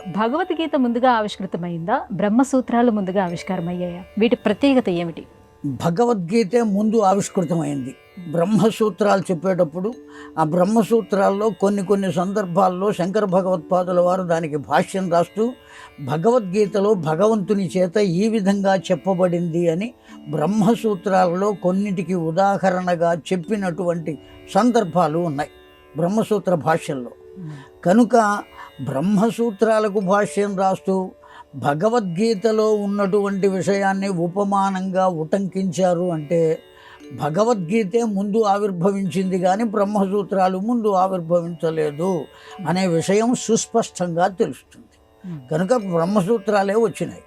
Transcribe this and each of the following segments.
భగవద్గీత ముందుగా ఆవిష్కృతమైందా, బ్రహ్మసూత్రాలు ముందుగా ఆవిష్కారమయ్యాయా? వీటి ప్రత్యేకత ఏమిటి? భగవద్గీతే ముందు ఆవిష్కృతమైంది. బ్రహ్మసూత్రాలు చెప్పేటప్పుడు ఆ బ్రహ్మసూత్రాల్లో కొన్ని సందర్భాల్లో శంకర భగవత్పాదుల వారు దానికి భాష్యం రాస్తూ భగవద్గీతలో భగవంతుని చేత ఈ విధంగా చెప్పబడింది అని బ్రహ్మసూత్రాలలో కొన్నిటికి ఉదాహరణగా చెప్పినటువంటి సందర్భాలు ఉన్నాయి బ్రహ్మసూత్ర భాష్యంలో. కనుక బ్రహ్మసూత్రాలకు భాష్యం రాస్తూ భగవద్గీతలో ఉన్నటువంటి విషయాన్ని ఉపమానంగా ఉటంకించారు అంటే భగవద్గీతే ముందు ఆవిర్భవించింది కానీ బ్రహ్మసూత్రాలు ముందు ఆవిర్భవించలేదు అనే విషయం సుస్పష్టంగా తెలుస్తుంది. కనుక బ్రహ్మసూత్రాలే వచ్చినాయి.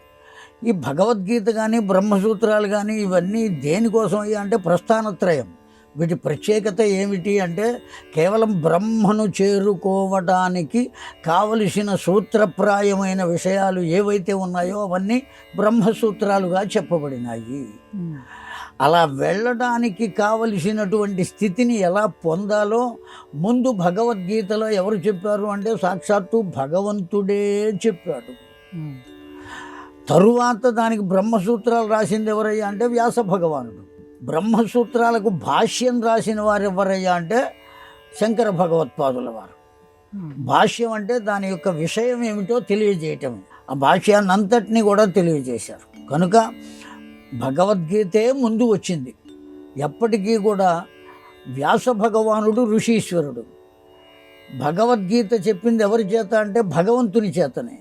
ఈ భగవద్గీత కానీ బ్రహ్మసూత్రాలు కానీ ఇవన్నీ దేనికోసం అంటే ప్రస్థానత్రయం. వీటి ప్రత్యేకత ఏమిటి అంటే కేవలం బ్రహ్మను చేరుకోవడానికి కావలసిన సూత్రప్రాయమైన విషయాలు ఏవైతే ఉన్నాయో అవన్నీ బ్రహ్మసూత్రాలుగా చెప్పబడినాయి. అలా వెళ్ళడానికి కావలసినటువంటి స్థితిని ఎలా పొందాలో ముందు భగవద్గీతలో ఎవరు చెప్పారు అంటే సాక్షాత్తు భగవంతుడే చెప్పాడు. తరువాత దానికి బ్రహ్మసూత్రాలు రాసింది ఎవరయ్యా అంటే వ్యాస భగవానుడు. బ్రహ్మసూత్రాలకు భాష్యం రాసిన వారు ఎవరయ్యా అంటే శంకర భగవత్పాదుల వారు. భాష్యం అంటే దాని యొక్క విషయం ఏమిటో తెలియజేయటం. ఆ భాష్యాన్ని అంతటినీ కూడా తెలియజేశారు. కనుక భగవద్గీతే ముందు వచ్చింది. ఎప్పటికీ కూడా వ్యాస భగవానుడు ఋషీశ్వరుడు. భగవద్గీత చెప్పింది ఎవరి చేత అంటే భగవంతుని చేతనే.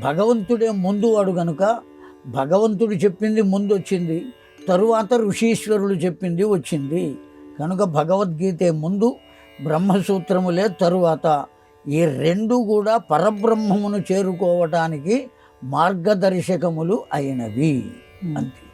భగవంతుడే ముందు వాడు కనుక భగవంతుడు చెప్పింది ముందు వచ్చింది, తరువాత ఋషీశ్వరులు చెప్పింది వచ్చింది. కనుక భగవద్గీతే ముందు, బ్రహ్మసూత్రములే తరువాత. ఈ రెండు కూడా పరబ్రహ్మమును చేరుకోవటానికి మార్గదర్శకములు అయినవి అంతే.